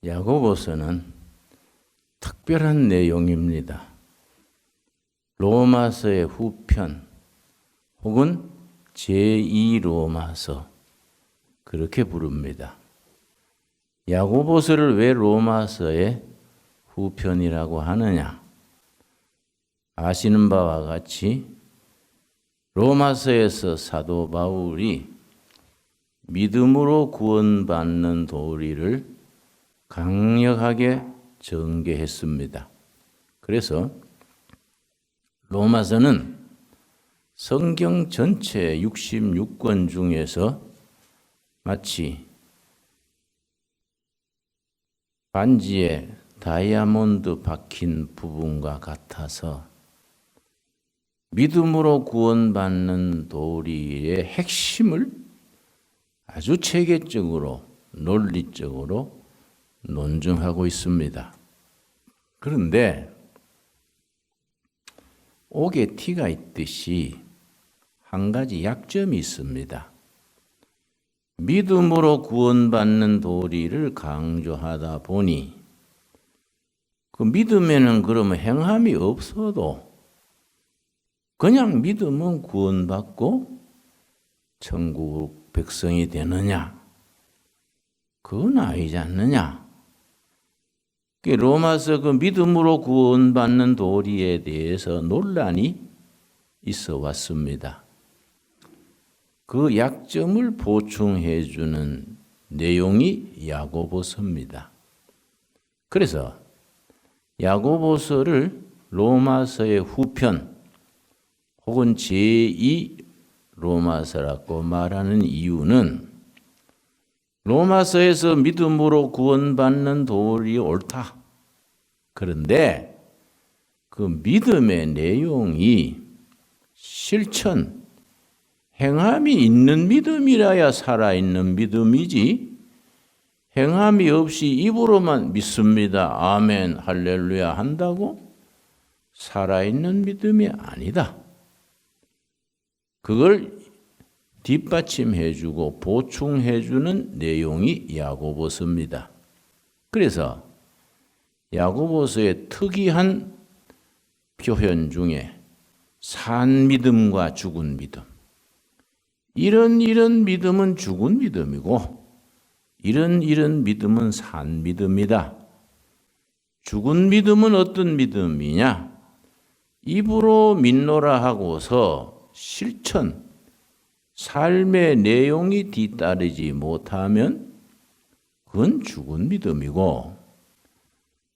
야고보서는 특별한 내용입니다. 로마서의 후편 혹은 제2로마서 그렇게 부릅니다. 야고보서를 왜 로마서의 후편이라고 하느냐? 아시는 바와 같이 로마서에서 사도 바울이 믿음으로 구원받는 도리를 강력하게 전개했습니다. 그래서 로마서는 성경 전체 66권 중에서 마치 반지에 다이아몬드 박힌 부분과 같아서 믿음으로 구원받는 도리의 핵심을 아주 체계적으로 논리적으로 논증하고 있습니다. 그런데 옥에 티가 있듯이 한 가지 약점이 있습니다. 믿음으로 구원받는 도리를 강조하다 보니 그 믿음에는 그러면 행함이 없어도 그냥 믿으면 구원받고 천국 백성이 되느냐? 그건 아니지 않느냐? 로마서 그 믿음으로 구원받는 도리에 대해서 논란이 있어 왔습니다. 그 약점을 보충해 주는 내용이 야고보서입니다. 그래서 야고보서를 로마서의 후편 혹은 제2 로마서라고 말하는 이유는 로마서에서 믿음으로 구원받는 도리 옳다. 그런데 그 믿음의 내용이 실천, 행함이 있는 믿음이라야 살아있는 믿음이지 행함이 없이 입으로만 믿습니다. 아멘, 할렐루야 한다고 살아있는 믿음이 아니다. 그걸 뒷받침해주고 보충해주는 내용이 야고보서입니다. 그래서 야고보서의 특이한 표현 중에 산 믿음과 죽은 믿음, 이런 믿음은 죽은 믿음이고 이런 믿음은 산 믿음이다. 죽은 믿음은 어떤 믿음이냐? 입으로 믿노라 하고서 실천, 삶의 내용이 뒤따르지 못하면 그건 죽은 믿음이고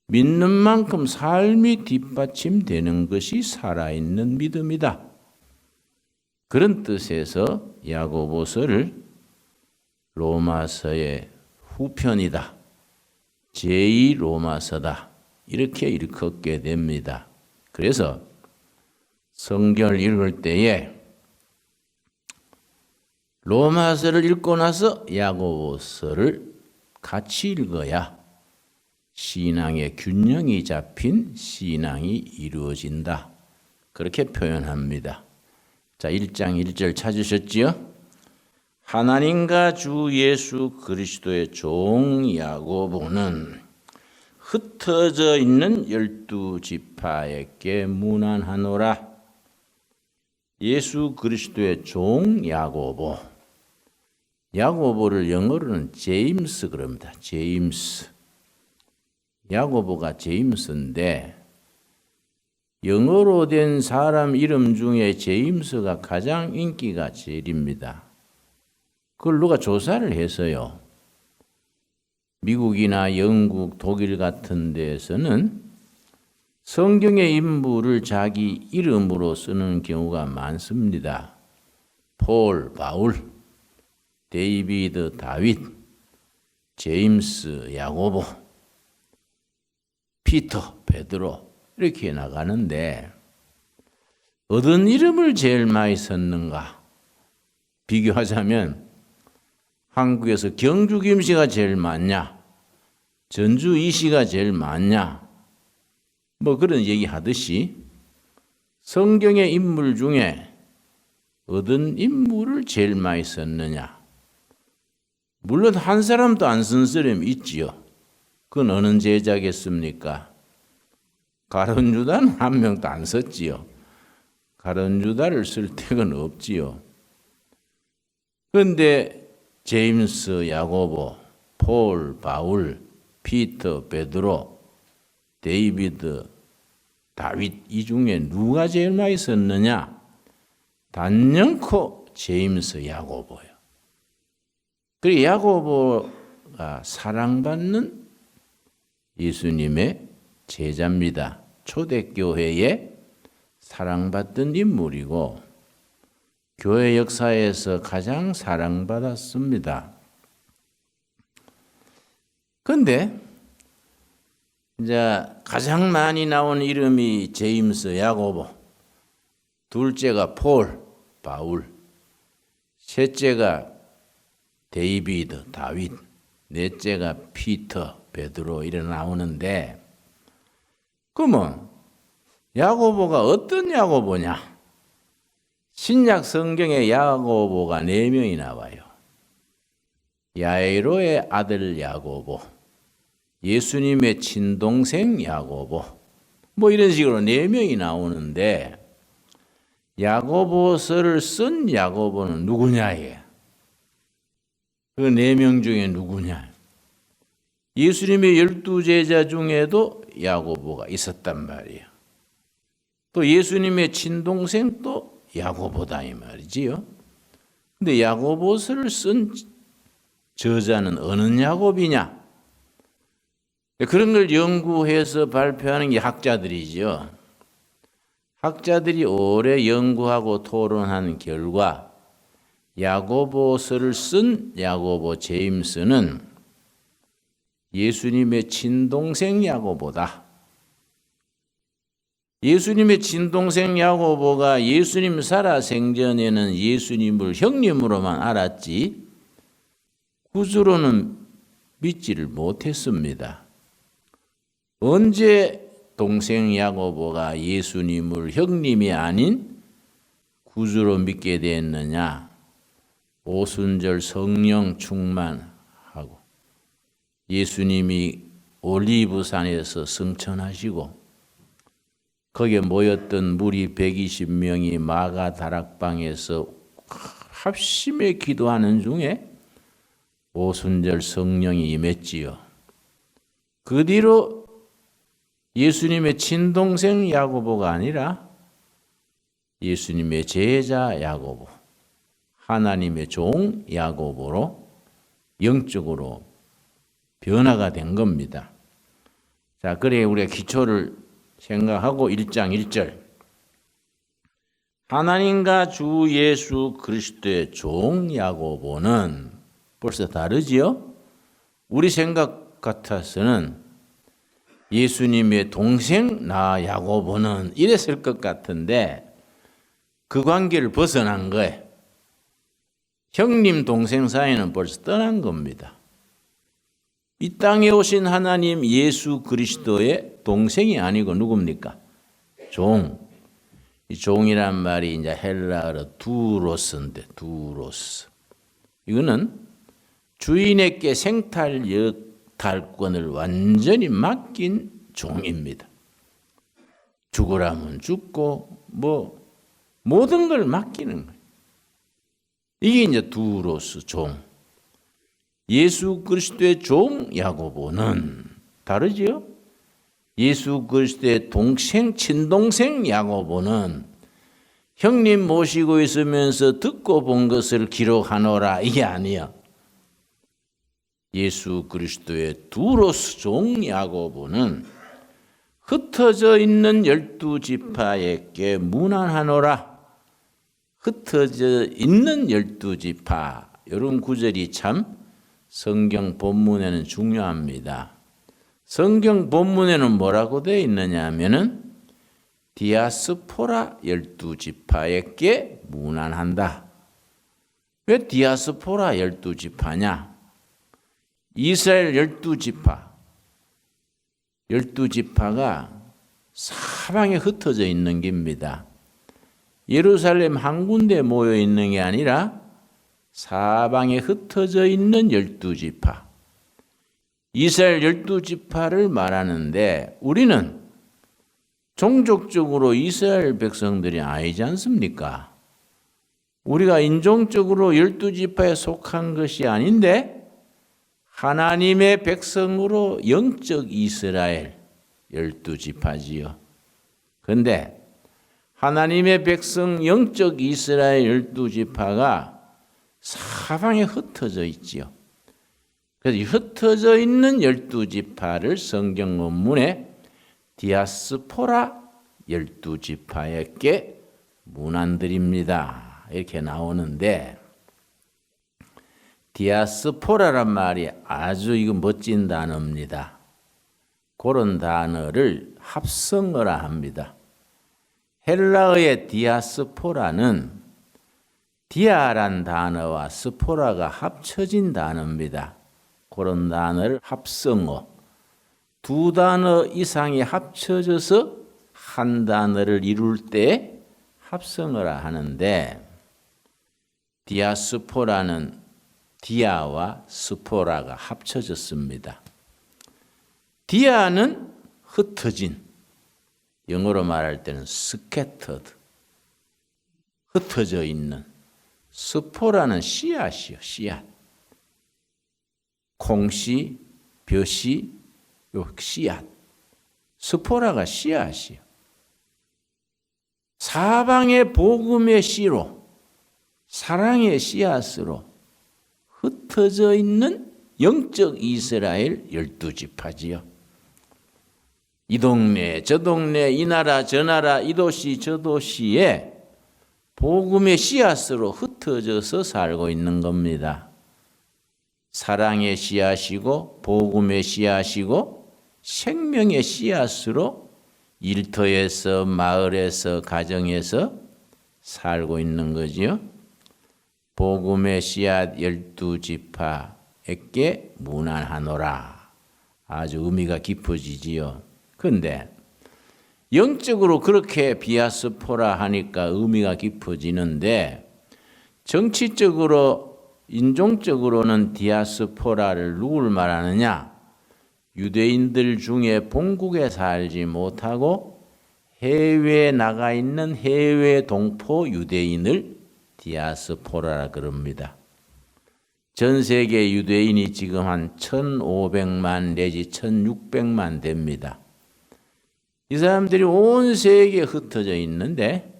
믿는 만큼 삶이 뒷받침되는 것이 살아있는 믿음이다. 그런 뜻에서 야고보서를 로마서의 후편이다. 제2 로마서다. 이렇게 일컫게 됩니다. 그래서 성경을 읽을 때에 로마서를 읽고 나서 야고보서를 같이 읽어야 신앙의 균형이 잡힌 신앙이 이루어진다. 그렇게 표현합니다. 자, 1장 1절 찾으셨지요? 하나님과 주 예수 그리스도의 종 야고보는 흩어져 있는 12지파에게 문안하노라. 예수 그리스도의 종 야고보. 야고보를 영어로는 제임스 그럽니다. 제임스. 야고보가 제임스인데 영어로 된 사람 이름 중에 제임스가 가장 인기가 제일입니다. 그걸 누가 조사를 해서요. 미국이나 영국, 독일 같은 데에서는 성경의 인물을 자기 이름으로 쓰는 경우가 많습니다. 폴, 바울, 데이비드, 다윗, 제임스, 야고보, 피터, 베드로 이렇게 나가는데 어떤 이름을 제일 많이 썼는가? 비교하자면 한국에서 경주 김씨가 제일 많냐? 전주 이씨가 제일 많냐? 뭐 그런 얘기 하듯이 성경의 인물 중에 어떤 인물을 제일 많이 썼느냐? 물론 한 사람도 안 쓴 사람이 있지요. 그건 어느 제자겠습니까? 가룟 유다는 한 명도 안 썼지요. 가룟 유다를 쓸 데는 없지요. 그런데 제임스, 야고보, 폴, 바울, 피터, 베드로, 데이비드, 다윗 이 중에 누가 제일 많이 썼느냐? 단연코 제임스, 야고보요. 그리고 야고보가 사랑받는 예수님의 제자입니다. 초대교회에 사랑받던 인물이고 교회 역사에서 가장 사랑받았습니다. 그런데 이제 가장 많이 나온 이름이 제임스, 야고보, 둘째가 폴, 바울, 셋째가 데이비드, 다윗, 넷째가 피터, 베드로 이래 나오는데 그러면 야고보가 어떤 야고보냐? 신약 성경에 야고보가 4명이 나와요. 야이로의 아들 야고보, 예수님의 친동생 야고보, 뭐 이런 식으로 4명이 나오는데 야고보서를 쓴 야고보는 누구냐? 그 4명 중에 누구냐? 예수님의 12제자 중에도 야고보가 있었단 말이에요. 또 예수님의 친동생도 야고보다 이 말이지요. 근데 야고보서를 쓴 저자는 어느 야곱이냐? 그런 걸 연구해서 발표하는 게 학자들이죠. 학자들이 오래 연구하고 토론한 결과 야고보서를 쓴 야고보 제임스는 예수님의 친동생 야고보다. 예수님의 친동생 야고보가 예수님 살아생전에는 예수님을 형님으로만 알았지 구주로는 믿지를 못했습니다. 언제 동생 야고보가 예수님을 형님이 아닌 구주로 믿게 됐느냐? 오순절 성령 충만하고 예수님이 올리브산에서 승천하시고 거기에 모였던 무리 120명이 마가 다락방에서 합심해 기도하는 중에 오순절 성령이 임했지요. 그 뒤로 예수님의 친동생 야고보가 아니라 예수님의 제자 야고보, 하나님의 종 야고보로 영적으로 변화가 된 겁니다. 자, 그래 우리가 기초를 생각하고 1장 1절 하나님과 주 예수 그리스도의 종 야고보는 벌써 다르지요? 우리 생각 같아서는 예수님의 동생 나 야고보는 이랬을 것 같은데 그 관계를 벗어난 거예요. 형님 동생 사이는 벌써 떠난 겁니다. 이 땅에 오신 하나님 예수 그리스도의 동생이 아니고 누굽니까? 종. 이 종이란 말이 이제 헬라어로 두로스인데 두로스. 이거는 주인에게 생탈 역탈권을 완전히 맡긴 종입니다. 죽으라면 죽고 뭐 모든 걸 맡기는 거예요. 이게 이제 두로스 종. 예수 그리스도의 종 야고보는 다르지요? 예수 그리스도의 동생, 친동생 야고보는 형님 모시고 있으면서 듣고 본 것을 기록하노라 이게 아니야. 예수 그리스도의 두로스 종 야고보는 흩어져 있는 12지파에게 문안하노라. 흩어져 있는 12지파 이런 구절이 참 성경 본문에는 중요합니다. 성경 본문에는 뭐라고 되어 있느냐 하면은 디아스포라 12지파에게 문안한다. 왜 디아스포라 12지파냐? 이스라엘 12지파가 사방에 흩어져 있는 겁니다. 예루살렘 한 군데 모여 있는 게 아니라 사방에 흩어져 있는 12지파. 이스라엘 12지파를 말하는데 우리는 종족적으로 이스라엘 백성들이 아니지 않습니까? 우리가 인종적으로 12지파에 속한 것이 아닌데 하나님의 백성으로 영적 이스라엘 12지파지요. 그런데 하나님의 백성 영적 이스라엘 12지파가 사방에 흩어져 있지요. 그래서 흩어져 있는 12지파를 성경 원문에 디아스포라 12지파에게 문안드립니다. 이렇게 나오는데 디아스포라란 말이 아주 이거 멋진 단어입니다. 그런 단어를 합성어라 합니다. 헬라어의 디아스포라는 디아란 단어와 스포라가 합쳐진 단어입니다. 그런 단어를 합성어, 두 단어 이상이 합쳐져서 한 단어를 이룰 때 합성어라 하는데 디아스포라는 디아와 스포라가 합쳐졌습니다. 디아는 흩어진, 영어로 말할 때는 scattered, 흩어져 있는. 스포라는 씨앗이요, 씨앗. 콩씨, 벼씨, 요 씨앗. 스포라가 씨앗이요. 사방의 복음의 씨로, 사랑의 씨앗으로 흩어져 있는 영적 이스라엘 12지파지요. 이 동네, 저 동네, 이 나라, 저 나라, 이 도시, 저 도시에 복음의 씨앗으로 흩어져서 살고 있는 겁니다. 사랑의 씨앗이고 복음의 씨앗이고 생명의 씨앗으로 일터에서 마을에서 가정에서 살고 있는 거지요. 복음의 씨앗 12지파에게 문안하노라. 아주 의미가 깊어지지요. 그런데 영적으로 그렇게 디아스포라 하니까 의미가 깊어지는데 정치적으로 인종적으로는 디아스포라를 누굴 말하느냐? 유대인들 중에 본국에 살지 못하고 해외에 나가 있는 해외 동포 유대인을 디아스포라라 그럽니다. 전 세계 유대인이 지금 한 1,500만 내지 1,600만 됩니다. 이 사람들이 온 세계에 흩어져 있는데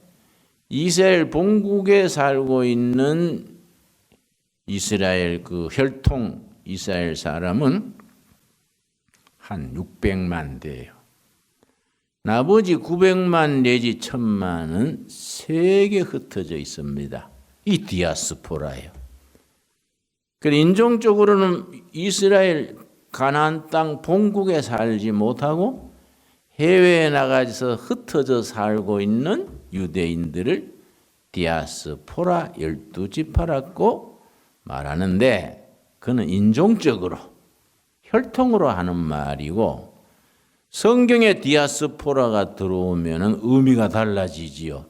이스라엘 본국에 살고 있는 이스라엘 그 혈통 이스라엘 사람은 한 600만 돼요. 나머지 900만 내지 1,000만은 세계에 흩어져 있습니다. 이 디아스포라예요. 그래서 인종적으로는 이스라엘 가나안 땅 본국에 살지 못하고 해외에 나가서 흩어져 살고 있는 유대인들을 디아스포라 12지파라고 말하는데 그는 인종적으로 혈통으로 하는 말이고 성경에 디아스포라가 들어오면 의미가 달라지지요.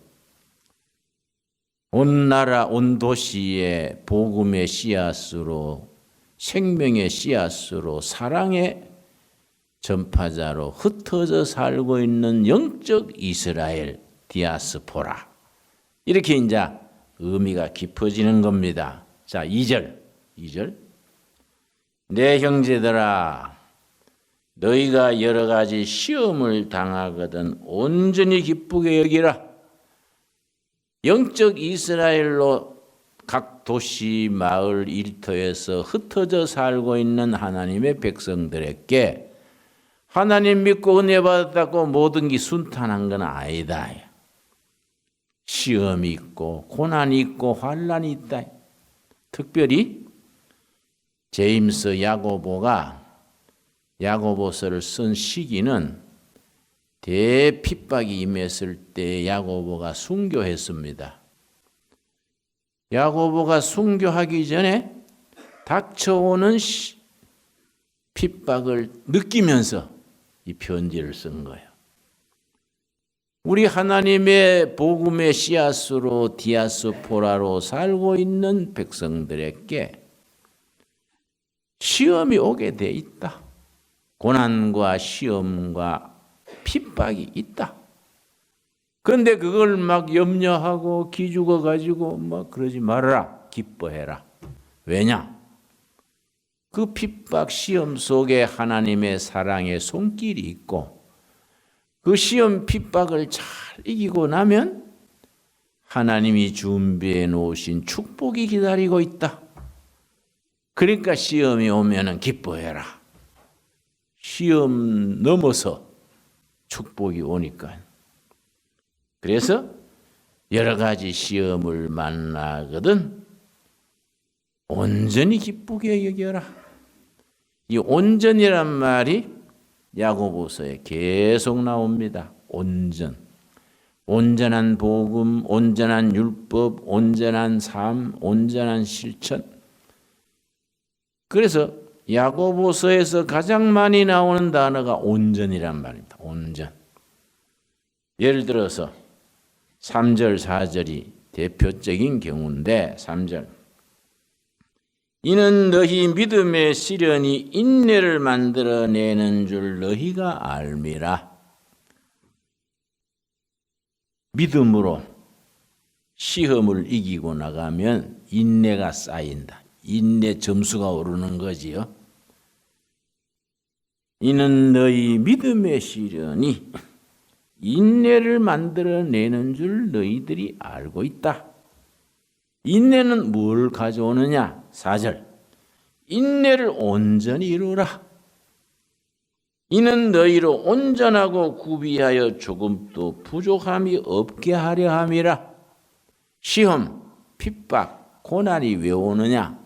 온 나라 온 도시의 복음의 씨앗으로 생명의 씨앗으로 사랑의 전파자로 흩어져 살고 있는 영적 이스라엘 디아스포라. 이렇게 이제 의미가 깊어지는 겁니다. 자, 2절. 내 형제들아 너희가 여러 가지 시험을 당하거든 온전히 기쁘게 여기라. 영적 이스라엘로 각 도시, 마을, 일터에서 흩어져 살고 있는 하나님의 백성들에게 하나님 믿고 은혜 받았다고 모든 게 순탄한 건 아니다. 시험이 있고 고난이 있고 환난이 있다. 특별히 제임스 야고보가 야고보서를 쓴 시기는 대핍박이 임했을 때 야고보가 순교했습니다. 야고보가 순교하기 전에 닥쳐오는 핍박을 느끼면서 이 편지를 쓴 거예요. 우리 하나님의 복음의 씨앗으로 디아스포라로 살고 있는 백성들에게 시험이 오게 돼 있다. 고난과 시험과 핍박이 있다. 그런데 그걸 막 염려하고 기죽어 가지고 막 그러지 말아라. 기뻐해라. 왜냐? 그 핍박 시험 속에 하나님의 사랑의 손길이 있고 그 시험 핍박을 잘 이기고 나면 하나님이 준비해 놓으신 축복이 기다리고 있다. 그러니까 시험이 오면은 기뻐해라. 시험 넘어서 축복이 오니까. 그래서 여러 가지 시험을 만나거든 온전히 기쁘게 여겨라. 이 온전이란 말이 야고보서에 계속 나옵니다. 온전. 온전한 복음, 온전한 율법, 온전한 삶, 온전한 실천. 그래서 야고보서에서 가장 많이 나오는 단어가 온전이란 말입니다. 온전. 예를 들어서 3절, 4절이 대표적인 경우인데 3절. 이는 너희 믿음의 시련이 인내를 만들어내는 줄 너희가 알미라. 믿음으로 시험을 이기고 나가면 인내가 쌓인다. 인내 점수가 오르는 거지요. 이는 너희 믿음의 시련이 인내를 만들어내는 줄 너희들이 알고 있다. 인내는 뭘 가져오느냐? 4절. 인내를 온전히 이루라. 이는 너희로 온전하고 구비하여 조금도 부족함이 없게 하려 함이라. 시험, 핍박, 고난이 왜 오느냐?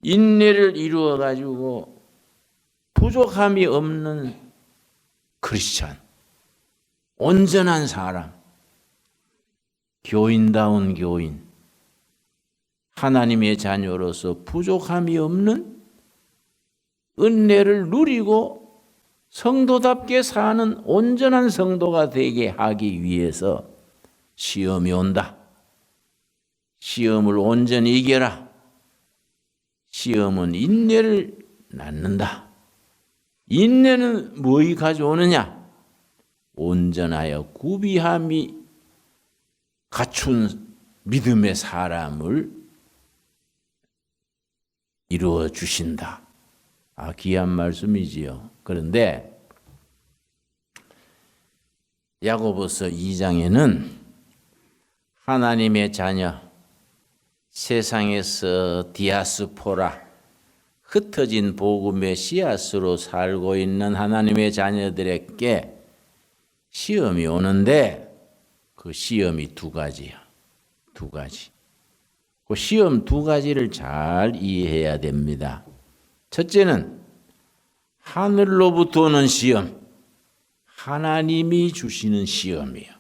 인내를 이루어 가지고 부족함이 없는 크리스찬, 온전한 사람, 교인다운 교인, 하나님의 자녀로서 부족함이 없는 은혜를 누리고 성도답게 사는 온전한 성도가 되게 하기 위해서 시험이 온다. 시험을 온전히 이겨라. 시험은 인내를 낳는다. 인내는 뭐이 가져오느냐? 온전하여 구비함이 갖춘 믿음의 사람을 이루어 주신다. 귀한 말씀이지요. 그런데 야고보서 2장에는 하나님의 자녀, 세상에서 디아스포라, 흩어진 복음의 씨앗으로 살고 있는 하나님의 자녀들에게 시험이 오는데 그 시험이 두 가지야. 두 가지. 그 시험 두 가지를 잘 이해해야 됩니다. 첫째는 하늘로부터 오는 시험, 하나님이 주시는 시험이에요.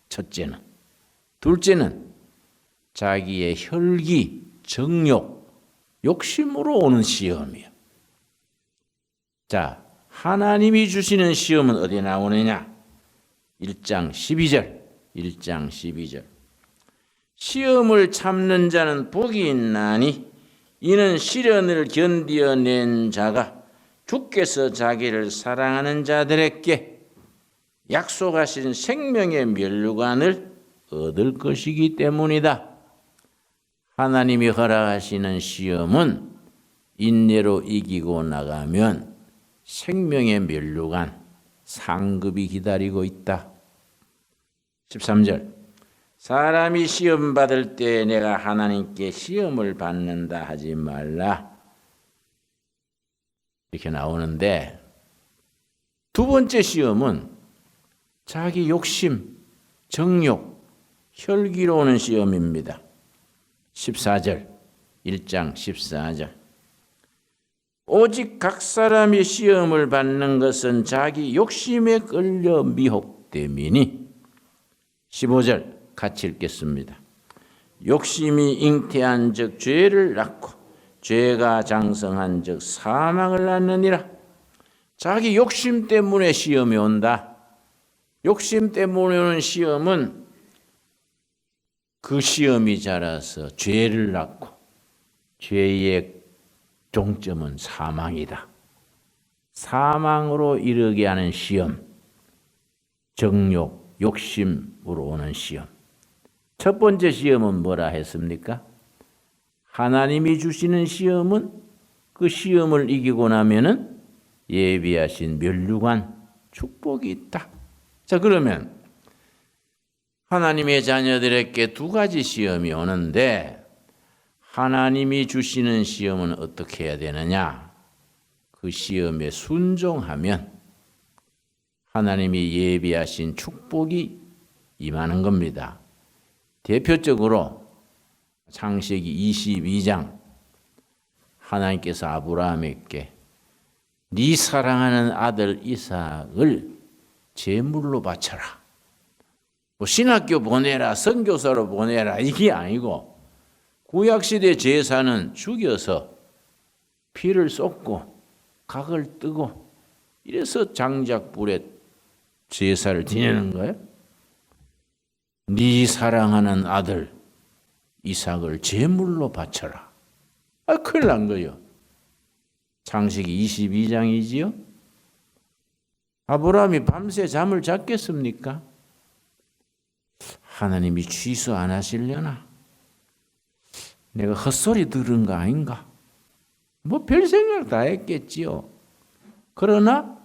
첫째는. 둘째는 자기의 혈기, 정욕, 욕심으로 오는 시험이에요. 자, 하나님이 주시는 시험은 어디에 나오느냐? 1장 12절. 1장 12절. 시험을 참는 자는 복이 있나니 이는 시련을 견디어낸 자가 주께서 자기를 사랑하는 자들에게 약속하신 생명의 면류관을 얻을 것이기 때문이다. 하나님이 허락하시는 시험은 인내로 이기고 나가면 생명의 면류관, 상급이 기다리고 있다. 13절. 사람이 시험 받을 때 내가 하나님께 시험을 받는다 하지 말라. 이렇게 나오는데 두 번째 시험은 자기 욕심, 정욕, 혈기로 오는 시험입니다. 14절, 1장 14절. 오직 각 사람이 시험을 받는 것은 자기 욕심에 끌려 미혹됨이니. 15절 같이 읽겠습니다. 욕심이 잉태한 즉 죄를 낳고 죄가 장성한 즉 사망을 낳느니라. 자기 욕심 때문에 시험이 온다. 욕심 때문에 오는 시험은 그 시험이 자라서 죄를 낳고 죄의 종점은 사망이다. 사망으로 이르게 하는 시험, 정욕, 욕심으로 오는 시험. 첫 번째 시험은 뭐라 했습니까? 하나님이 주시는 시험은 그 시험을 이기고 나면은 예비하신 면류관 축복이 있다. 자, 그러면 하나님의 자녀들에게 두 가지 시험이 오는데 하나님이 주시는 시험은 어떻게 해야 되느냐? 그 시험에 순종하면 하나님이 예비하신 축복이 임하는 겁니다. 대표적으로 창세기 22장 하나님께서 아브라함에게 네 사랑하는 아들 이삭을 제물로 바쳐라. 뭐 신학교 보내라, 선교사로 보내라 이게 아니고 구약시대 제사는 죽여서 피를 쏟고 각을 뜨고 이래서 장작불에 제사를 지내는 거예요. 네 사랑하는 아들 이삭을 제물로 바쳐라. 큰일 난 거예요. 창세기 22장이지요. 아브라함이 밤새 잠을 잤겠습니까? 하나님이 취소 안 하시려나? 내가 헛소리 들은 거 아닌가? 뭐 별 생각 다 했겠지요. 그러나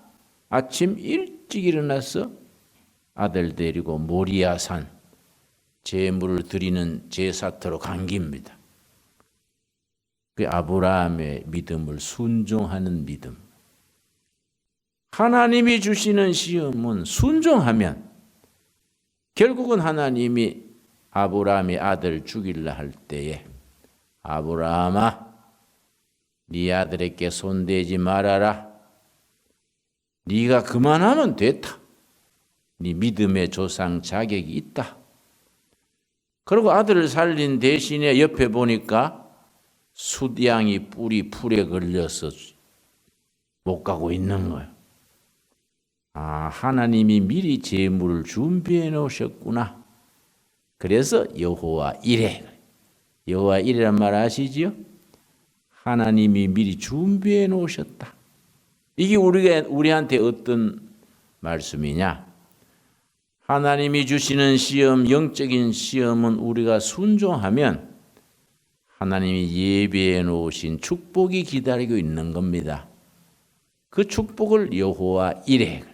아침 일찍 일어나서 아들 데리고 모리아산 제물을 드리는 제사터로 간 겁니다. 그 아브라함의 믿음을 순종하는 믿음. 하나님이 주시는 시험은 순종하면 결국은 하나님이 아브라함의 아들 죽이려 할 때에 아브라함아 네 아들에게 손대지 말아라. 네가 그만하면 됐다. 네 믿음의 조상 자격이 있다. 그리고 아들을 살린 대신에 옆에 보니까 숫양이 뿔이 풀에 걸려서 못 가고 있는 거예요. 하나님이 미리 제물을 준비해 놓으셨구나. 그래서 여호와 이레. 여호와 이레란 말 아시지요? 하나님이 미리 준비해 놓으셨다. 이게 우리한테 어떤 말씀이냐? 하나님이 주시는 시험, 영적인 시험은 우리가 순종하면 하나님이 예비해 놓으신 축복이 기다리고 있는 겁니다. 그 축복을 여호와 이레.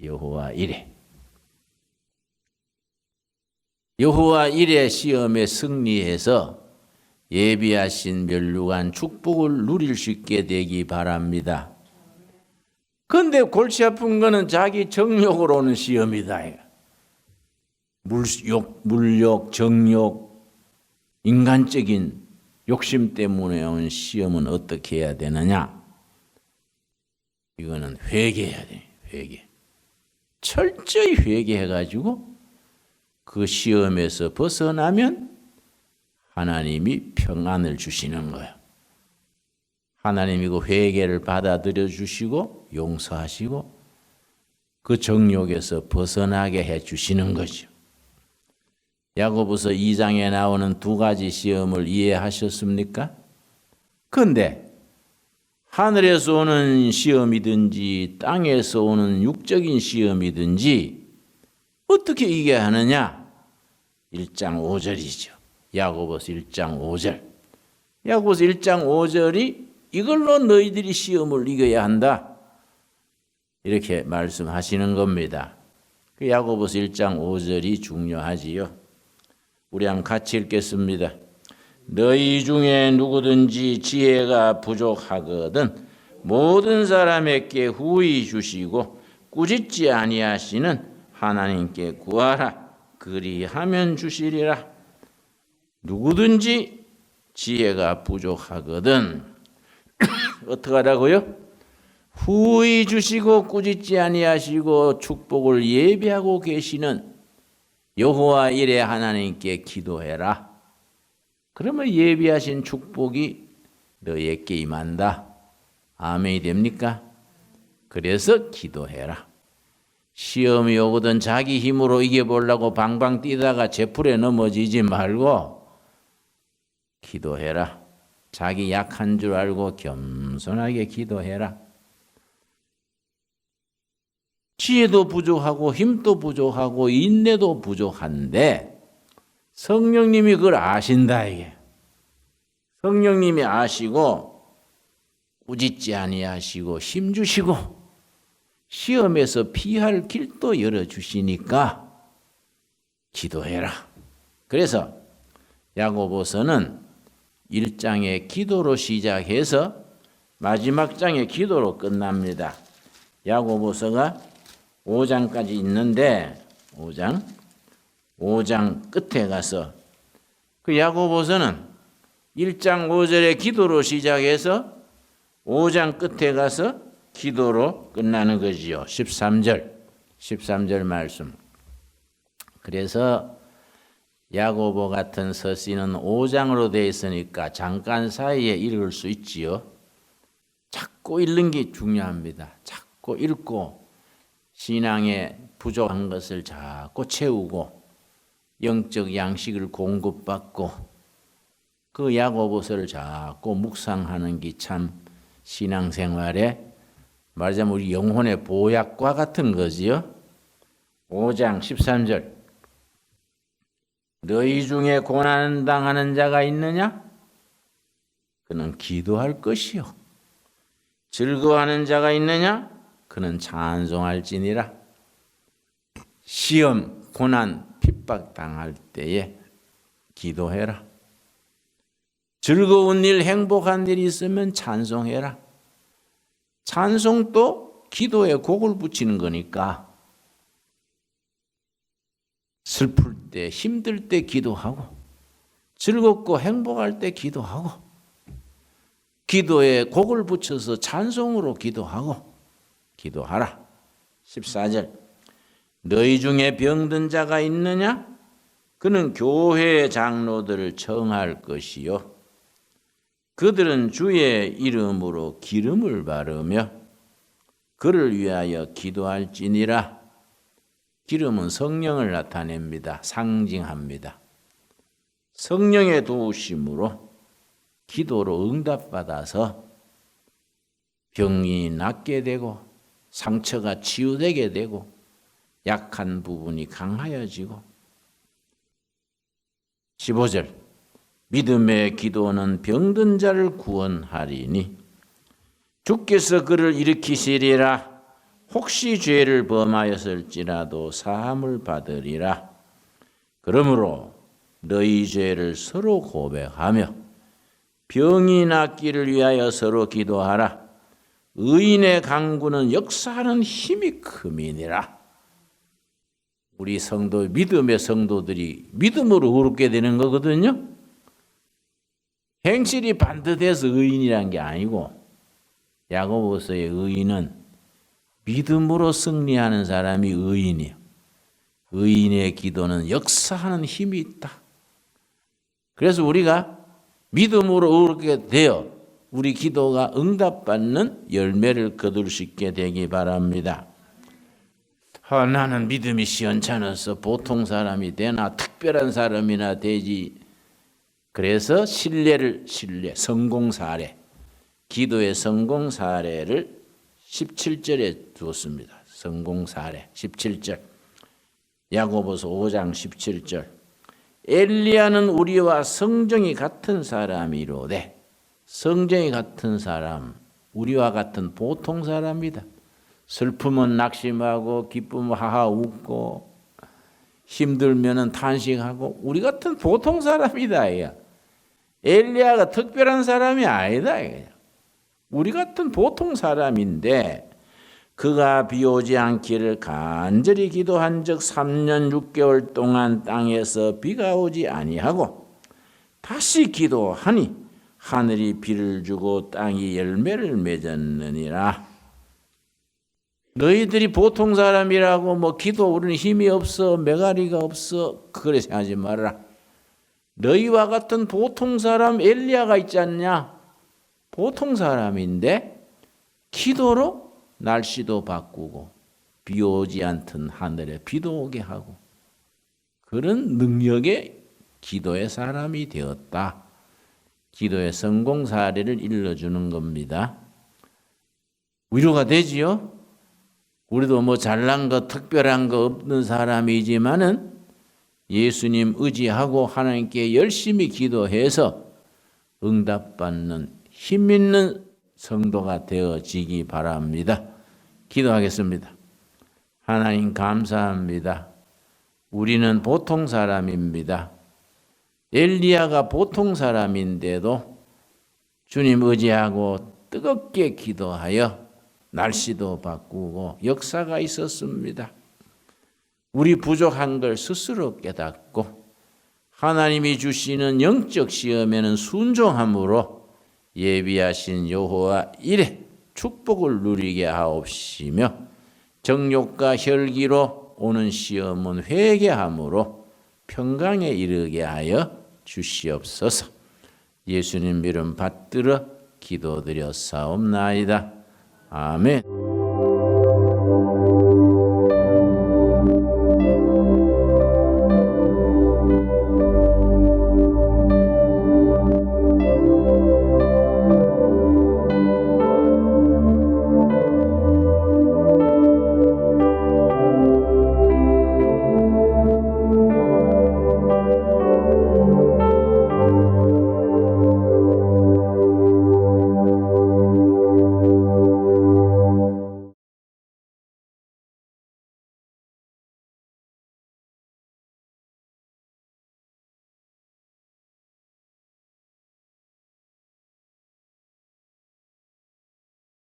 여호와 이레. 여호와 이레 시험에 승리해서 예비하신 면류관 축복을 누릴 수 있게 되기 바랍니다. 그런데 골치 아픈 거는 자기 정욕으로 오는 시험이다. 물욕, 정욕, 인간적인 욕심 때문에 온 시험은 어떻게 해야 되느냐? 이거는 회개해야 돼. 회개. 철저히 회개해가지고 그 시험에서 벗어나면 하나님이 평안을 주시는 거예요. 하나님이 그 회개를 받아들여 주시고 용서하시고 그 정욕에서 벗어나게 해 주시는 거죠. 야고보서 2장에 나오는 두 가지 시험을 이해하셨습니까? 그런데 하늘에서 오는 시험이든지 땅에서 오는 육적인 시험이든지 어떻게 이겨야 하느냐? 1장 5절이죠. 야고보서 1장 5절. 야고보서 1장 5절이 이걸로 너희들이 시험을 이겨야 한다. 이렇게 말씀하시는 겁니다. 그 야고보서 1장 5절이 중요하지요. 우리 한번 같이 읽겠습니다. 너희 중에 누구든지 지혜가 부족하거든 모든 사람에게 후히 주시고 꾸짖지 아니하시는 하나님께 구하라. 그리하면 주시리라. 누구든지 지혜가 부족하거든 어떻게 하라고요? 후히 주시고 꾸짖지 아니하시고 축복을 예비하고 계시는 여호와 이레 하나님께 기도해라. 그러면 예비하신 축복이 너희에게 임한다. 아멘이 됩니까? 그래서 기도해라. 시험이 오거든 자기 힘으로 이겨보려고 방방 뛰다가 제풀에 넘어지지 말고 기도해라. 자기 약한 줄 알고 겸손하게 기도해라. 지혜도 부족하고 힘도 부족하고 인내도 부족한데 성령님이 그걸 아신다 이게. 성령님이 아시고 꾸짖지 아니하시고 힘주시고 시험에서 피할 길도 열어주시니까 기도해라. 그래서 야고보서는 1장의 기도로 시작해서 마지막 장의 기도로 끝납니다. 야고보서가 5장까지 있는데 5장 끝에 가서 그 야고보서는 1장 5절의 기도로 시작해서 5장 끝에 가서 기도로 끝나는 거지요. 13절 말씀. 그래서 야고보 같은 서신은 5장으로 되어 있으니까 잠깐 사이에 읽을 수 있지요. 자꾸 읽는 게 중요합니다. 자꾸 읽고 신앙에 부족한 것을 자꾸 채우고 영적 양식을 공급받고 그 야고보서를 자꾸 묵상하는 게 참 신앙생활에 말하자면 우리 영혼의 보약과 같은 거지요. 5장 13절. 너희 중에 고난 당하는 자가 있느냐? 그는 기도할 것이요. 즐거워하는 자가 있느냐? 그는 찬송할지니라. 시험, 고난, 핍박 당할 때에 기도해라. 즐거운 일, 행복한 일이 있으면 찬송해라. 찬송도 기도에 곡을 붙이는 거니까 슬플 때, 힘들 때 기도하고 즐겁고 행복할 때 기도하고 기도에 곡을 붙여서 찬송으로 기도하고 기도하라. 14절. 너희 중에 병든 자가 있느냐? 그는 교회의 장로들을 청할 것이요. 그들은 주의 이름으로 기름을 바르며 그를 위하여 기도할지니라. 기름은 성령을 나타냅니다. 상징합니다. 성령의 도우심으로 기도로 응답받아서 병이 낫게 되고 상처가 치유되게 되고 약한 부분이 강하여지고 15절. 믿음의 기도는 병든 자를 구원하리니 주께서 그를 일으키시리라. 혹시 죄를 범하였을지라도 사함을 받으리라. 그러므로 너희 죄를 서로 고백하며 병이 낫기를 위하여 서로 기도하라. 의인의 강구는 역사하는 힘이 큼이니라. 우리 성도, 믿음의 성도들이 믿음으로 의롭게 되는 거거든요. 행실이 반듯해서 의인이란 게 아니고 야고보서의 의인은 믿음으로 승리하는 사람이 의인이에요. 의인의 기도는 역사하는 힘이 있다. 그래서 우리가 믿음으로 의롭게 되어 우리 기도가 응답받는 열매를 거둘 수 있게 되기 바랍니다. 나는 믿음이 시원찮아서 보통 사람이 되나 특별한 사람이나 되지. 그래서 성공 사례, 기도의 성공 사례를 17절에 두었습니다. 성공 사례 17절. 야고보서 5장 17절. 엘리야는 우리와 성정이 같은 사람이로되, 성정이 같은 사람, 우리와 같은 보통 사람이다. 슬픔은 낙심하고 기쁨은 하하 웃고 힘들면은 탄식하고 우리 같은 보통 사람이다. 야. 엘리야가 특별한 사람이 아니다. 우리 같은 보통 사람인데 그가 비 오지 않기를 간절히 기도한 적 3년 6개월 동안 땅에서 비가 오지 아니하고 다시 기도하니 하늘이 비를 주고 땅이 열매를 맺었느니라. 너희들이 보통 사람이라고 뭐 기도 우리는 힘이 없어 메가리가 없어 그래 생각하지 말아라. 너희와 같은 보통 사람 엘리야가 있지 않냐? 보통 사람인데 기도로 날씨도 바꾸고 비 오지 않던 하늘에 비도 오게 하고 그런 능력의 기도의 사람이 되었다. 기도의 성공 사례를 일러주는 겁니다. 위로가 되지요? 우리도 뭐 잘난 거 특별한 거 없는 사람이지만은 예수님 의지하고 하나님께 열심히 기도해서 응답받는 힘 있는 성도가 되어지기 바랍니다. 기도하겠습니다. 하나님 감사합니다. 우리는 보통 사람입니다. 엘리야가 보통 사람인데도 주님 의지하고 뜨겁게 기도하여 날씨도 바꾸고 역사가 있었습니다. 우리 부족한 걸 스스로 깨닫고 하나님이 주시는 영적 시험에는 순종함으로 예비하신 여호와 일에 축복을 누리게 하옵시며 정욕과 혈기로 오는 시험은 회개함으로 평강에 이르게 하여 주시옵소서. 예수님 이름 받들어 기도드렸사옵나이다. 아멘.